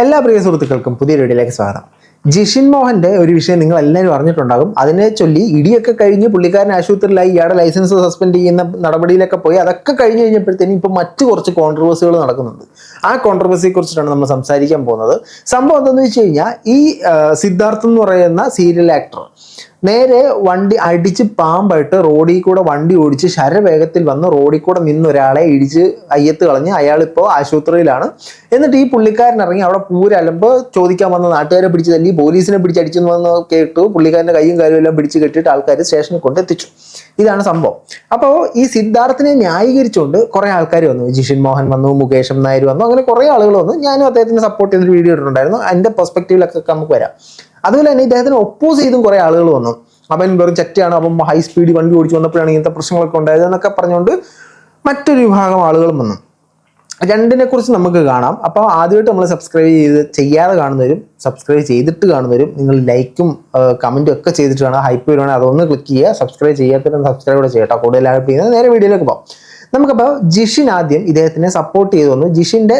എല്ലാ പ്രിയ സുഹൃത്തുക്കൾക്കും പുതിയ വീഡിയോയിലേക്ക് സ്വാഗതം. ജിഷിൻ മോഹന്റെ ഒരു വിഷയം നിങ്ങൾ എല്ലാവരും അറിഞ്ഞിട്ടുണ്ടാകും. അതിനെ ചൊല്ലി ഇടിയൊക്കെ കഴിഞ്ഞ് പുള്ളിക്കാരൻ ആശുപത്രിയിലായി, ഇയാളുടെ ലൈസൻസ് സസ്പെൻഡ് ചെയ്യുന്ന നടപടിയിലൊക്കെ പോയി. അതൊക്കെ കഴിഞ്ഞ് കഴിഞ്ഞപ്പോഴത്തേനും ഇപ്പോൾ മറ്റു കുറച്ച് കോൺട്രവേഴ്സികൾ നടക്കുന്നുണ്ട്. ആ കോൺട്രവേഴ്സിയെ കുറിച്ചിട്ടാണ് നമ്മൾ സംസാരിക്കാൻ പോകുന്നത്. സംഭവം എന്താണെന്ന് വെച്ച് കഴിഞ്ഞാൽ, ഈ സിദ്ധാർത്ഥ് എന്ന് പറയുന്ന സീരിയൽ ആക്ടർ നേരെ വണ്ടി അടിച്ച് പാമ്പായിട്ട് റോഡിൽ കൂടെ വണ്ടി ഓടിച്ച് ശരവേഗത്തിൽ വന്ന് റോഡിൽ കൂടെ നിന്ന് ഒരാളെ ഇടിച്ച് അയ്യത്ത് കളഞ്ഞ് അയാളിപ്പോൾ ആശുപത്രിയിലാണ്. എന്നിട്ട് ഈ പുള്ളിക്കാരൻ ഇറങ്ങി അവിടെ പൂരലമ്പ് ചോദിക്കാൻ വന്ന നാട്ടുകാരെ പിടിച്ച് തല്ലി, പോലീസിനെ പിടിച്ച് അടിച്ചെന്ന് വന്ന് കേട്ടു. പുള്ളിക്കാരൻ്റെ കൈയും കാലും എല്ലാം പിടിച്ച് കെട്ടിയിട്ട് ആൾക്കാർ സ്റ്റേഷനിൽ കൊണ്ടെത്തിച്ചു. ഇതാണ് സംഭവം. അപ്പോൾ ഈ സിദ്ധാർത്ഥിനെ ന്യായീകരിച്ചുകൊണ്ട് കുറേ ആൾക്കാർ വന്നു. ജിഷിൻ മോഹൻ വന്നു, മുകേഷ് നായർ വന്നു, അങ്ങനെ കുറേ ആളുകൾ വന്നു. ഞാനും അദ്ദേഹത്തിന് സപ്പോർട്ട് ചെയ്തൊരു വീഡിയോ ഇട്ടിട്ടുണ്ടായിരുന്നു. എൻ്റെ പെർസ്പെക്റ്റീവിലൊക്കെ നമുക്ക് വരാം. അതുപോലെ തന്നെ ഇദ്ദേഹത്തിന് ഒപ്പോസ് ചെയ്തും കുറേ ആളുകൾ വന്നു. അവൻ വെറും ചെറ്റയാണ്, അപ്പം ഹൈ സ്പീഡ് വണ്ടി ഓടിച്ചു വന്നപ്പോഴാണ് ഇങ്ങനത്തെ പ്രശ്നങ്ങളൊക്കെ ഉണ്ടായത് എന്നൊക്കെ പറഞ്ഞുകൊണ്ട് മറ്റൊരു വിഭാഗം ആളുകളും വന്നു. രണ്ടിനെ കുറിച്ച് നമുക്ക് കാണാം. അപ്പോൾ ആദ്യമായിട്ട് നമ്മൾ സബ്സ്ക്രൈബ് ചെയ്യാതെ കാണുന്നവരും സബ്സ്ക്രൈബ് ചെയ്തിട്ട് കാണുന്നവരും നിങ്ങൾ ലൈക്കും കമൻറ്റും ഒക്കെ ചെയ്തിട്ട് കാണാം. ഹൈപ്പ് വരുവാണെങ്കിൽ അതൊന്ന് ക്ലിക്ക് ചെയ്യുക. സബ്സ്ക്രൈബ് ചെയ്യാത്തവരും സബ്സ്ക്രൈബ് കൂടെ ചെയ്യട്ടോ. കൂടുതൽ ഹൈപ്പ് ചെയ്യുന്നത്. നേരെ വീഡിയോയിലേക്ക് പോകാം. നമുക്കപ്പോൾ ജിഷിൻ ആദ്യം ഇദ്ദേഹത്തിനെ സപ്പോർട്ട് ചെയ്തു വന്നു. ജിഷിൻ്റെ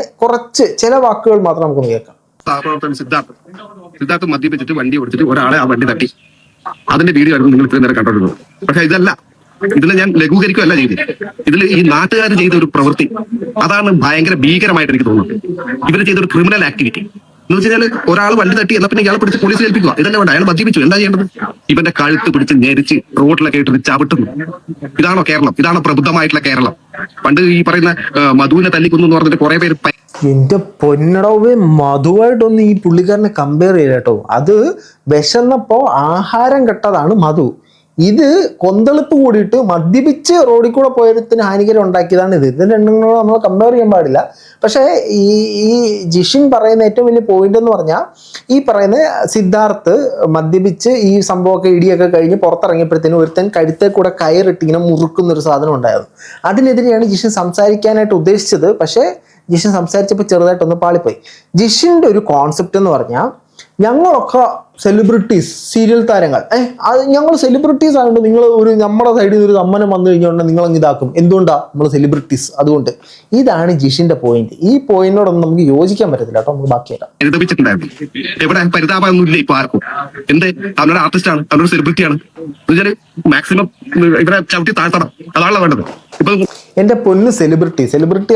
ചില വാക്കുകൾ മാത്രം നമുക്കൊന്ന് കേൾക്കാം. സിദ്ധാർത്ഥ് മദ്യപിച്ചിട്ട് വണ്ടി ഓടിച്ചിട്ട് ഒരാളെ ആ വണ്ടി തട്ടി, അതിന്റെ വീഡിയോ ആയിരുന്നു നിങ്ങൾ ഇത്രയും നേരം കണ്ടോണ്ടിരുന്നത്. പക്ഷെ ഇതിൽ ഞാൻ ലഘൂകരിക്കുകയല്ല ചെയ്തത്. ഇതിൽ ഈ നാട്ടുകാർ ചെയ്ത ഒരു പ്രവൃത്തി, അതാണ് ഭയങ്കര ഭീകരമായിട്ട് എനിക്ക് തോന്നുന്നത്. ഇവർ ചെയ്ത ഒരു ക്രിമിനൽ ആക്ടിവിറ്റി എന്ന് വെച്ച് കഴിഞ്ഞാൽ, ഒരാൾ വണ്ടി തട്ടി എന്നാൽ പിന്നെ ഇയാളെ പിടിച്ച് പോലീസിൽ ഏൽപ്പിക്കുക. ഇതന്നെ വേണ്ട. അയാൾ മദ്യപിച്ചു, എന്താ ചെയ്യേണ്ടത്? ഇവന്റെ കഴുത്ത് പിടിച്ച് ഞെരിച്ച് റോഡിലൊക്കെ ഇട്ട് ചവിട്ടുന്നു. ഇതാണോ കേരളം? ഇതാണോ പ്രബുദ്ധമായിട്ടുള്ള കേരളം? പണ്ട് ഈ പറയുന്ന മധുവിനെ തല്ലിക്കുന്നു എന്ന് പറഞ്ഞിട്ട് കുറെ പേര്. എന്റെ പൊന്നടവേ, മധുവായിട്ടൊന്നും ഈ പുള്ളിക്കാരനെ കമ്പയർ ചെയ്ത കേട്ടോ. അത് വിശന്നപ്പോ ആഹാരം കെട്ടതാണ് മധു. ഇത് കൊന്തളിപ്പ് കൂടിയിട്ട് മദ്യപിച്ച് റോഡിൽ കൂടെ പോയതിന് ഹാനികരം ഉണ്ടാക്കിയതാണ് ഇത്. ഇതിന് രണ്ടും കൂടെ നമ്മൾ കമ്പയർ ചെയ്യാൻ പാടില്ല. പക്ഷേ ഈ ജിഷിൻ പറയുന്ന ഏറ്റവും വലിയ പോയിന്റ് എന്ന് പറഞ്ഞാൽ, ഈ പറയുന്ന സിദ്ധാർത്ഥ് മദ്യപിച്ച് ഈ സംഭവമൊക്കെ ഇടിയൊക്കെ കഴിഞ്ഞ് പുറത്തിറങ്ങിയപ്പോഴത്തേനും ഒരുത്തൻ കഴുത്തെ കൂടെ കയറിട്ട് ഇങ്ങനെ മുറുക്കുന്നൊരു സാധനം ഉണ്ടായിരുന്നു. അതിനെതിരെയാണ് ജിഷിൻ സംസാരിക്കാനായിട്ട് ഉദ്ദേശിച്ചത്. പക്ഷേ ജിഷിൻ സംസാരിച്ചപ്പോൾ ചെറുതായിട്ടൊന്ന് പാളിപ്പോയി. ജിഷിൻ്റെ ഒരു കോൺസെപ്റ്റ് എന്ന് പറഞ്ഞാൽ, ഞങ്ങളൊക്കെ സെലിബ്രിറ്റീസ്, സീരിയൽ താരങ്ങൾ, അത് ഞങ്ങൾ സെലിബ്രിറ്റീസ് ആയതുകൊണ്ട് നിങ്ങൾ നമ്മുടെ സൈഡിൽ നിന്ന് ഒരു സമ്മനം വന്നു കഴിഞ്ഞുകൊണ്ട് നിങ്ങളങ്ങ് ഇതാക്കും. എന്തുകൊണ്ടാണ് നമ്മൾ സെലിബ്രിറ്റീസ്? അതുകൊണ്ട്. ഇതാണ് ജിഷിന്റെ പോയിന്റ്. ഈ പോയിന്റിനോടൊന്നും നമുക്ക് യോജിക്കാൻ പറ്റത്തില്ല കേട്ടോ. നമുക്ക് ബാക്കിയാക്കാം. എവിടെ പരിതാപമൊന്നുമില്ല ഇപ്പൊ ആർക്കും. അവനൊരു ആർട്ടിസ്റ്റാണ്, അവനൊരു സെലിബ്രിറ്റിയാണ്. മാക്സിമം ഇവരെ ചവിട്ടി താഴ്ത്തണം, അതാണല്ലോ വേണ്ടത്. ഇപ്പൊ എൻ്റെ പൊന്ന് സെലിബ്രിറ്റി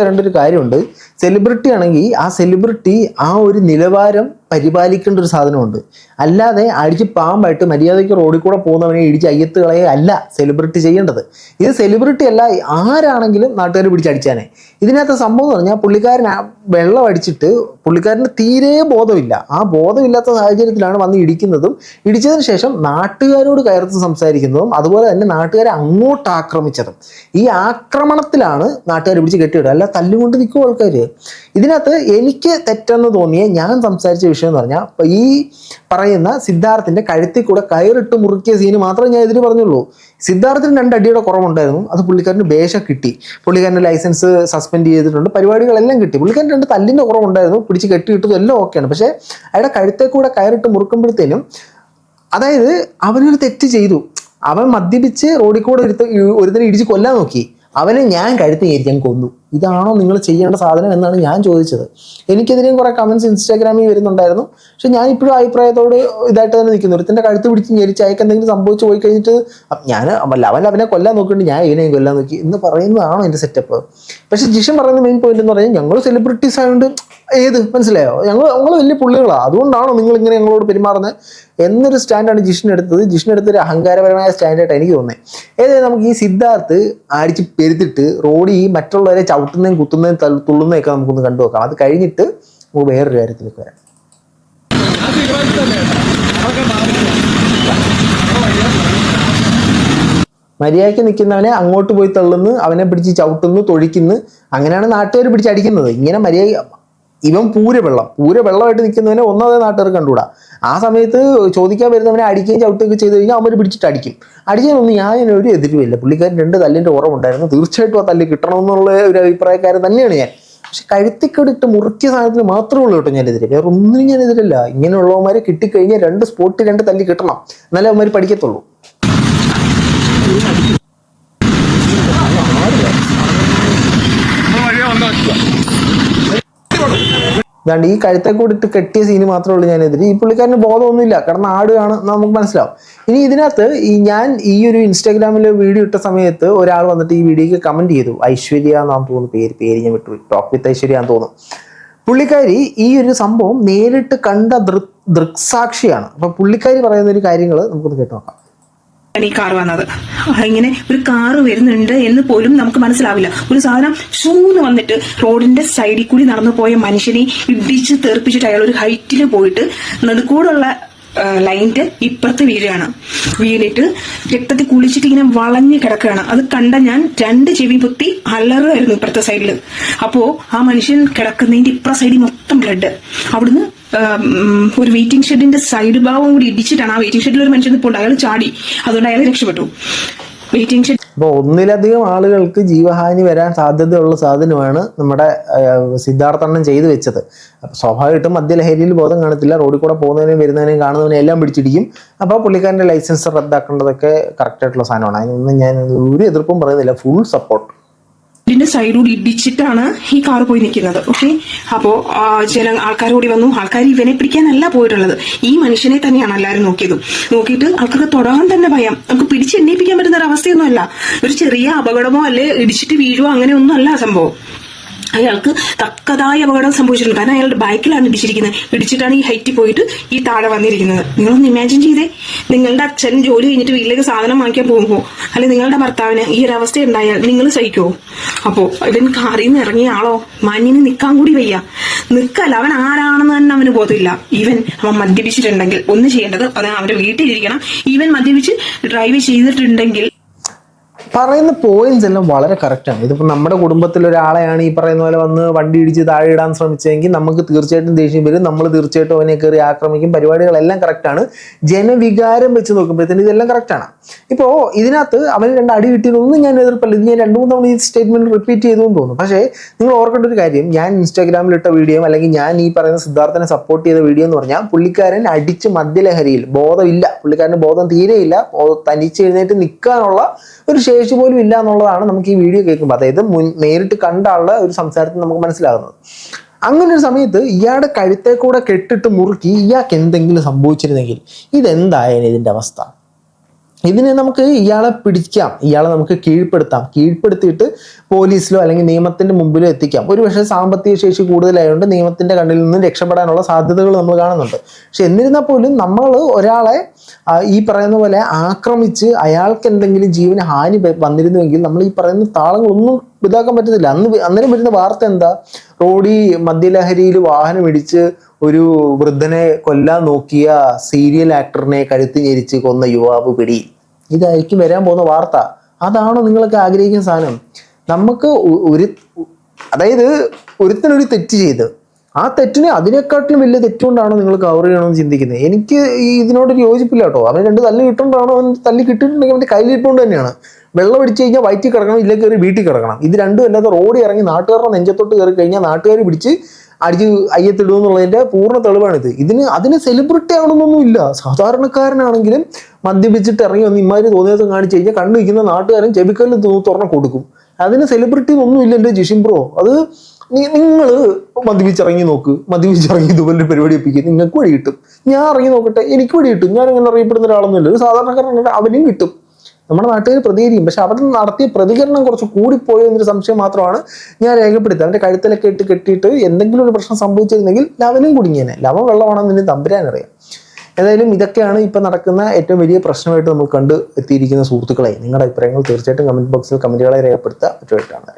അറിയേണ്ട ഒരു കാര്യമുണ്ട്. സെലിബ്രിറ്റി ആണെങ്കിൽ ആ സെലിബ്രിറ്റി ആ ഒരു നിലവാരം പരിപാലിക്കേണ്ട ഒരു സാധനമുണ്ട്. അല്ലാതെ അടിച്ച് പാമ്പായിട്ട് മര്യാദയ്ക്ക് റോഡിൽ കൂടെ പോകുന്നവനെ ഇടിച്ച് അയ്യത്ത് കളയെ അല്ല സെലിബ്രിറ്റി ചെയ്യേണ്ടത്. ഇത് സെലിബ്രിറ്റി അല്ല, ആരാണെങ്കിലും നാട്ടുകാർ പിടിച്ചടിച്ചാനേ. ഇതിനകത്ത് സംഭവം എന്ന് പറഞ്ഞാൽ, പുള്ളിക്കാരൻ വെള്ളം അടിച്ചിട്ട് പുള്ളിക്കാരന് തീരെ ബോധമില്ല. ആ ബോധമില്ലാത്ത സാഹചര്യത്തിലാണ് വന്ന് ഇടിക്കുന്നതും, ഇടിച്ചതിന് ശേഷം നാട്ടുകാരോട് കയർത്ത് സംസാരിക്കുന്നതും, അതുപോലെ തന്നെ നാട്ടുകാരെ അങ്ങോട്ട് ആക്രമിച്ചതും. ഈ ആക്രമണത്തിലാണ് നാട്ടുകാർ പിടിച്ച് കെട്ടിയിടുക, അല്ല തല്ലുകൊണ്ട് നിൽക്കും ആൾക്കാർ. ഇതിനകത്ത് എനിക്ക് തെറ്റെന്ന് തോന്നിയ ഞാൻ സംസാരിച്ച വിഷയം എന്ന് പറഞ്ഞാൽ, ഈ പറയുന്ന സിദ്ധാർത്ഥിന്റെ കഴുത്തിൽ കൂടെ കയറിട്ട് മുറുക്കിയ സീന് മാത്രമേ ഞാൻ ഇതിന് പറഞ്ഞുള്ളൂ. സിദ്ധാർത്ഥിന് 2 അടിയുടെ കുറവുണ്ടായിരുന്നു. അത് പുള്ളിക്കാരന് ബേശ കിട്ടി. പുള്ളിക്കാരൻ്റെ ലൈസൻസ് സസ്പെൻഡ് ചെയ്തിട്ടുണ്ട്, പരിപാടികളെല്ലാം കിട്ടി. പുള്ളിക്കാരൻ 2 തല്ലിൻ്റെ കുറവുണ്ടായിരുന്നു, പിടിച്ച് കെട്ടിയിട്ടതും എല്ലാം ഓക്കെയാണ്. പക്ഷേ അയാളുടെ കഴുത്തിൽ കൂടെ കയറിട്ട് മുറുക്കുമ്പോഴത്തേനും, അതായത് അവനൊരു തെറ്റ് ചെയ്തു. അവൻ മദ്യപിച്ച് റോഡിൽ കൂടെ ഒരുത്തനെ ഇടിച്ച് കൊല്ലാൻ നോക്കി. അവനെ ഞാൻ കഴുത്ത് ഞെരിക്കാൻ കൊന്നു. ഇതാണോ നിങ്ങൾ ചെയ്യേണ്ട സാധനം എന്നാണ് ഞാൻ ചോദിച്ചത്. എനിക്കെതിരെയും കുറേ കമൻസ് ഇൻസ്റ്റാഗ്രാമിൽ വരുന്നുണ്ടായിരുന്നു. പക്ഷെ ഞാൻ ഇപ്പോഴും അഭിപ്രായത്തോട് ഇതായിട്ട് തന്നെ നിൽക്കുന്നു. ഒരുത്തിൻ്റെ കഴുത്ത് പിടിച്ച് ഞെരിച്ച് അയക്ക് എന്തെങ്കിലും സംഭവിച്ചു പോയി കഴിഞ്ഞിട്ട് ഞാൻ അവനെ കൊല്ലാൻ നോക്കിയിട്ട് ഞാൻ ഇവനെയും കൊല്ലാൻ നോക്കി എന്ന് പറയുന്നതാണോ എൻ്റെ സെറ്റപ്പ്? പക്ഷെ ജിഷൻ പറയുന്ന മെയിൻ പോയിന്റ് എന്ന് പറഞ്ഞാൽ, ഞങ്ങൾ സെലിബ്രിറ്റീസ് ആയതുകൊണ്ട് മനസ്സിലായോ, ഞങ്ങൾ വലിയ പുള്ളികളാണ്, അതുകൊണ്ടാണോ നിങ്ങൾ ഇങ്ങനെ ഞങ്ങളോട് പെരുമാറുന്നത് എന്നൊരു സ്റ്റാൻഡാണ് ജിഷൻ എടുത്തത്. ജിഷൻ എടുത്തൊരു അഹങ്കാരപരമായ സ്റ്റാൻഡായിട്ട് എനിക്ക് തോന്നുന്നത്. ഏതായാലും നമുക്ക് ഈ സിദ്ധാർത്ഥ് അടിച്ച് പെരുത്തിട്ട് റോഡിൽ മറ്റുള്ളവരെ ചവിട്ടുന്നതും കുത്തുന്നതും തുള്ളുന്നതൊക്കെ നമുക്കൊന്ന് കണ്ടു നോക്കാം. അത് കഴിഞ്ഞിട്ട് നമുക്ക് വേറൊരു കാര്യത്തിലേക്ക് വരാം. മര്യാദയ്ക്ക് നിൽക്കുന്നവനെ അങ്ങോട്ട് പോയി തള്ളുന്നു, അവനെ പിടിച്ച് ചവിട്ടുന്നു, തൊഴിക്കുന്നു. അങ്ങനെയാണ് നാട്ടുകാർ പിടിച്ചടിക്കുന്നത്. ഇങ്ങനെ മര്യാദ ഇവൻ പൂരവെള്ളമായിട്ട് നിൽക്കുന്നവനെ ഒന്നാമതേ നാട്ടുകാർ കണ്ടുകൂടാ. ആ സമയത്ത് ചോദിക്കാൻ വരുന്നവനെ അടിക്കുകയും ചവിട്ടുകയൊക്കെ ചെയ്ത് കഴിഞ്ഞാൽ അവന്മാർ പിടിച്ചിട്ട് അടിക്കും. അടിക്കാനൊന്നും ഞാനൊരു എതിരുമില്ല. പുള്ളിക്കാരൻ 2 തല്ലിൻ്റെ കുറവുണ്ടായിരുന്നു. തീർച്ചയായിട്ടും ആ തല്ല് കിട്ടണമെന്നുള്ള ഒരു അഭിപ്രായക്കാരൻ തന്നെയാണ് ഞാൻ. പക്ഷെ കഴുത്തിക്കടിട്ട് മുറുക്കിയ സാധനത്തിന് മാത്രമേ ഉള്ളൂ കേട്ടോ ഞാനെതിരെ. വേറെ ഒന്നിനും ഞാൻ എതിരല്ല. ഇങ്ങനെയുള്ളവന്മാരെ കിട്ടിക്കഴിഞ്ഞാൽ 2 സ്പോട്ടിൽ 2 തല്ലി കിട്ടണം, എന്നാലേ അവന്മാർ പഠിക്കത്തുള്ളൂ. ഇതാണ്ട് ഈ കഴുത്തെ കൂടി ഇട്ട് കെട്ടിയ സീന് മാത്രമേ ഉള്ളൂ ഞാനെതിരെ. ഈ പുള്ളിക്കാരന് ബോധമൊന്നുമില്ല, കാരണം ആടുകയാണ് നമുക്ക് മനസ്സിലാവും. ഇനി ഇതിനകത്ത് ഞാൻ ഈ ഒരു ഇൻസ്റ്റാഗ്രാമിൽ വീഡിയോ ഇട്ട സമയത്ത് ഒരാൾ വന്നിട്ട് ഈ വീഡിയോക്ക് കമന്റ് ചെയ്തു, ഐശ്വര്യ എന്നാന്ന് തോന്നുന്നു പേര് ഞാൻ വിട്ടു, ടോക്ക് വിത്ത് ഐശ്വര്യ എന്ന് തോന്നുന്നു. പുള്ളിക്കാരി ഈ ഒരു സംഭവം നേരിട്ട് കണ്ട ദൃക്സാക്ഷിയാണ്. അപ്പൊ പുള്ളിക്കാരി പറയുന്ന ഒരു കാര്യങ്ങൾ നമുക്കൊന്ന് കേട്ട് നോക്കാം. ഈ കാർ വന്നത് ഇങ്ങനെ ഒരു കാറ് വരുന്നുണ്ട് എന്ന് പോലും നമുക്ക് മനസ്സിലാവില്ല. ഒരു സാധനം ഷൂന്ന് വന്നിട്ട് റോഡിന്റെ സൈഡിൽ കൂടി നടന്നു പോയ മനുഷ്യനെ ഇടിച്ച് തെറിപ്പിച്ചിട്ട് അയാൾ ഒരു ഹൈറ്റിൽ പോയിട്ട് നടുക്കൂടുള്ള ലൈനിന്റെ ഇപ്പുറത്ത് വീണിട്ട് രക്തത്തിൽ കുളിച്ചിട്ട് ഇങ്ങനെ വളഞ്ഞു കിടക്കുകയാണ്. അത് കണ്ട ഞാൻ 2 ചെവി പൊത്തി അലറുമായിരുന്നു ഇപ്പുറത്തെ സൈഡില്. അപ്പോ ആ മനുഷ്യൻ കിടക്കുന്നതിന്റെ ഇപ്പുറ സൈഡിൽ മൊത്തം ബ്ലഡ്. അവിടുന്ന് ഒരു വെയിറ്റിംഗ് ഷെഡിന്റെ സൈഡ് ഭാഗം കൂടി ഇടിച്ചിട്ടാണ്, ആ വെയിറ്റിംഗ് ഷെഡിൽ ഒരു മനുഷ്യൻ ഇപ്പോൾ അയാൾ ചാടി, അതുകൊണ്ട് അയാൾ രക്ഷപ്പെട്ടു. വെയിറ്റിംഗ് ഷെഡ് അപ്പോൾ ഒന്നിലധികം ആളുകൾക്ക് ജീവഹാനി വരാൻ സാധ്യതയുള്ള സാധനമാണ് നമ്മുടെ സിദ്ധാർത്ഥണ്ണൻ ചെയ്തു വെച്ചത്. അപ്പോൾ സ്വാഭാവികമായിട്ടും മദ്യലഹരിയിൽ ബോധം കാണത്തില്ല, റോഡിൽ കൂടെ പോകുന്നതിനും വരുന്നതിനും കാണുന്നതിനും എല്ലാം പിടിച്ചിടിക്കും. അപ്പോൾ പുള്ളിക്കാരൻ്റെ ലൈസൻസ് റദ്ദാക്കേണ്ടതൊക്കെ കറക്റ്റായിട്ടുള്ള സാധനമാണ്. അതിനൊന്നും ഞാൻ ഒരു എതിർപ്പും പറയുന്നില്ല, ഫുൾ സപ്പോർട്ട്. ഇതിന്റെ സൈഡോട് ഇടിച്ചിട്ടാണ് ഈ കാർ പോയി നിൽക്കുന്നത്. ഓക്കെ, അപ്പോ ചില ആൾക്കാർ കൂടി വന്നു. ആൾക്കാർ ഇവനെ പിടിക്കാനല്ല പോയിട്ടുള്ളത്, ഈ മനുഷ്യനെ തന്നെയാണ് എല്ലാവരും നോക്കിയിട്ട് ആൾക്കാർക്ക് തൊടാൻ തന്നെ ഭയം. നമുക്ക് പിടിച്ചെണ്ണയിപ്പിക്കാൻ പറ്റുന്ന ഒരു അവസ്ഥയൊന്നുമല്ല. ഒരു ചെറിയ അപകടമോ അല്ലെ ഇടിച്ചിട്ട് വീഴുവോ അങ്ങനെ ഒന്നും അല്ല സംഭവം. അയാൾക്ക് തക്കതായ അപകടം സംഭവിച്ചിട്ടുണ്ട്. കാരണം അയാളുടെ ബൈക്കിലാണ് ഇടിച്ചിട്ടാണ് ഈ ഹൈറ്റിൽ പോയിട്ട് ഈ താഴെ വന്നിരിക്കുന്നത്. നിങ്ങളൊന്ന് ഇമാജിൻ ചെയ്തേ, നിങ്ങളുടെ അച്ഛൻ ജോലി കഴിഞ്ഞിട്ട് വീട്ടിലേക്ക് സാധനം വാങ്ങിക്കാൻ പോകുമ്പോൾ അല്ലെ നിങ്ങളുടെ ഭർത്താവിന് ഈ ഒരു അവസ്ഥ ഉണ്ടായാൽ നിങ്ങൾ സഹിക്കുമോ? അപ്പോ ഇവൻ കാറിൽ നിന്ന് ഇറങ്ങിയ ആളോ മഞ്ഞിന് നിൽക്കാൻ കൂടി വയ്യ. നിൽക്കല്ല, അവൻ ആരാണെന്ന് തന്നെ അവന് ബോധമില്ല. അവൻ മദ്യപിച്ചിട്ടുണ്ടെങ്കിൽ ഒന്ന് ചെയ്യേണ്ടത് അവന്റെ വീട്ടിലിരിക്കണം. ഈവൻ മദ്യപിച്ച് ഡ്രൈവ് ചെയ്തിട്ടുണ്ടെങ്കിൽ പറയുന്ന പോയിന്റ്സ് എല്ലാം വളരെ കറക്റ്റാണ്. ഇതിപ്പോൾ നമ്മുടെ കുടുംബത്തിലൊരാളെയാണ് ഈ പറയുന്ന പോലെ വന്ന് വണ്ടി ഇടിച്ച് താഴെ ഇടാൻ ശ്രമിച്ചതെങ്കിൽ നമുക്ക് തീർച്ചയായിട്ടും ദേഷ്യം വരും, നമ്മൾ തീർച്ചയായിട്ടും അവനെ കയറി ആക്രമിക്കും. പരിപാടികളെല്ലാം കറക്റ്റാണ്. ജനവികാരം വെച്ച് നോക്കുമ്പോഴത്തേന് ഇതെല്ലാം കറക്റ്റാണ്. ഇപ്പോൾ ഇതിനകത്ത് അവന് 2 അടി കിട്ടിയതൊന്നും ഞാൻ എതിർപ്പല്ല. ഇത് ഞാൻ 2-3 തവണ ഈ സ്റ്റേറ്റ്മെന്റ് റിപ്പീറ്റ് ചെയ്തുകൊണ്ട് തോന്നുന്നു. പക്ഷേ നിങ്ങൾ ഓർക്കേണ്ട ഒരു കാര്യം, ഞാൻ ഇൻസ്റ്റാഗ്രാമിൽ ഇട്ട വീഡിയോ അല്ലെങ്കിൽ ഞാൻ ഈ പറയുന്ന സിദ്ധാർത്ഥനെ സപ്പോർട്ട് ചെയ്ത വീഡിയോ എന്ന് പറഞ്ഞാൽ പുള്ളിക്കാരൻ അടിച്ച് മദ്യലഹരിയിൽ ബോധമില്ല, പുള്ളിക്കാരൻ്റെ ബോധം തീരെയില്ല, തനിച്ച് എഴുന്നേറ്റ് നിൽക്കാനുള്ള ഒരു ശേഷി പോലും ഇല്ല എന്നുള്ളതാണ് നമുക്ക് ഈ വീഡിയോ കേൾക്കുമ്പോൾ, അതായത് നേരിട്ട് കണ്ട ആളുടെ ഒരു സംസാരത്തിൽ നമുക്ക് മനസ്സിലാകുന്നത്. അങ്ങനെ ഒരു സമയത്ത് ഇയാളുടെ കഴുത്തെ കൂടെ കെട്ടിട്ട് മുറുക്കി ഇയാൾക്ക് എന്തെങ്കിലും സംഭവിച്ചിരുന്നെങ്കിൽ ഇതെന്തായാലും ഇതിൻ്റെ അവസ്ഥ. ഇതിനെ നമുക്ക് ഇയാളെ പിടിക്കാം, ഇയാളെ നമുക്ക് കീഴ്പ്പെടുത്തിയിട്ട് പോലീസിലോ അല്ലെങ്കിൽ നിയമത്തിന്റെ മുമ്പിലോ എത്തിക്കാം. ഒരുപക്ഷെ സാമ്പത്തിക ശേഷി കൂടുതലായതുകൊണ്ട് നിയമത്തിന്റെ കണ്ണിൽ നിന്നും രക്ഷപ്പെടാനുള്ള സാധ്യതകൾ നമ്മൾ കാണുന്നുണ്ട്. പക്ഷെ എന്നിരുന്നാൽ പോലും നമ്മൾ ഒരാളെ ഈ പറയുന്ന പോലെ ആക്രമിച്ച് അയാൾക്ക് എന്തെങ്കിലും ജീവന് ഹാനി വന്നിരുന്നുവെങ്കിൽ നമ്മൾ ഈ പറയുന്ന താളങ്ങളൊന്നും ഇതാക്കാൻ പറ്റത്തില്ല. അന്നേരം വരുന്ന വാർത്ത എന്താ? റോഡിൽ മദ്യലഹരിയിൽ വാഹനം ഇടിച്ച് ഒരു വൃദ്ധനെ കൊല്ലാൻ നോക്കിയ സീരിയൽ ആക്ടറിനെ കഴുത്ത് ഞെരിച്ച് കൊന്ന യുവാവ് പിടി. ഇതായിരിക്കും വരാൻ പോകുന്ന വാർത്ത. അതാണോ നിങ്ങളൊക്കെ ആഗ്രഹിക്കുന്ന സാധനം? നമുക്ക് അതായത് ഒരുത്തനൊരു തെറ്റ് ചെയ്ത് ആ തെറ്റിനെ അതിനെക്കാട്ടിലും വലിയ തെറ്റുകൊണ്ടാണോ നിങ്ങൾ കവർ ചെയ്യണമെന്ന് ചിന്തിക്കുന്നത്? എനിക്ക് ഇതിനോടൊരു യോജിപ്പില്ല കേട്ടോ. അവന് 2 തല്ല് കിട്ടുകൊണ്ടാണോ? അവൻ തല്ലി കിട്ടിയിട്ടുണ്ടെങ്കിൽ അവൻ്റെ കയ്യിലിട്ടുകൊണ്ട് തന്നെയാണ്. വെള്ളം അടിച്ചു കഴിഞ്ഞാൽ വയറ്റിൽ കിടക്കണം, ഇല്ല കയറി വീട്ടിൽ കിടക്കണം. ഇത് രണ്ടും അല്ലാതെ റോഡിൽ ഇറങ്ങി നാട്ടുകാരുടെ നെഞ്ചത്തോട്ട് കയറി കഴിഞ്ഞാൽ നാട്ടുകാർ പിടിച്ച് അടിച്ച് അയ്യത്തിടുക എന്നുള്ളതിൻ്റെ പൂർണ്ണ തെളിവാണിത്. അതിന് സെലിബ്രിറ്റി ആവണമെന്നൊന്നും ഇല്ല. സാധാരണക്കാരനാണെങ്കിലും മദ്യപിച്ചിട്ട് ഇറങ്ങി വന്ന് ഇമാതിരി തോന്നിയത് കാണിച്ചു കഴിഞ്ഞാൽ കണ്ണു വയ്ക്കുന്ന നാട്ടുകാരൻ ചെവിക്കല്ല് തുറന്ന് കൊടുക്കും. അതിന് സെലിബ്രിറ്റി ഒന്നും ഇല്ല എൻ്റെ ജിഷിൻ ബ്രോ. അത് നിങ്ങൾ മദ്യപിച്ചിറങ്ങി നോക്ക്, മദ്യപിച്ചിറങ്ങി ഇതുപോലെ പരിപാടി ഒപ്പിക്കും, നിങ്ങൾക്ക് വഴി കിട്ടും. ഞാൻ ഇറങ്ങി നോക്കട്ടെ, എനിക്ക് വഴി കിട്ടും. ഞാൻ അങ്ങനെ അറിയപ്പെടുന്ന ഒരാളൊന്നുമില്ല. ഒരു സാധാരണക്കാരൻ അവനും കിട്ടും. നമ്മുടെ നാട്ടുകാർ പ്രതികരിക്കും. പക്ഷെ അവിടെ നടത്തിയ പ്രതികരണം കുറച്ച് കൂടിപ്പോയോ എന്നൊരു സംശയം മാത്രമാണ് ഞാൻ രേഖപ്പെടുത്തുക. അവൻ്റെ കഴുത്തിലൊക്കെ ഇട്ട് കെട്ടിയിട്ട് എന്തെങ്കിലും ഒരു പ്രശ്നം സംഭവിച്ചിരുന്നെങ്കിൽ ലവനും കുടുങ്ങിയേനെ. ലവൻ വെള്ളമാണെന്ന് ഇനി തമ്പുരാനറിയാം. ഏതായാലും ഇതൊക്കെയാണ് ഇപ്പം നടക്കുന്ന ഏറ്റവും വലിയ പ്രശ്നമായിട്ട് നമ്മൾ കണ്ട് എത്തിയിരിക്കുന്ന സുഹൃത്തുക്കളെ. നിങ്ങളുടെ അഭിപ്രായങ്ങൾ തീർച്ചയായിട്ടും കമൻറ്റ് ബോക്സിൽ കമൻറ്റുകളെ രേഖപ്പെടുത്തുക. മറ്റുമായിട്ടാണ്.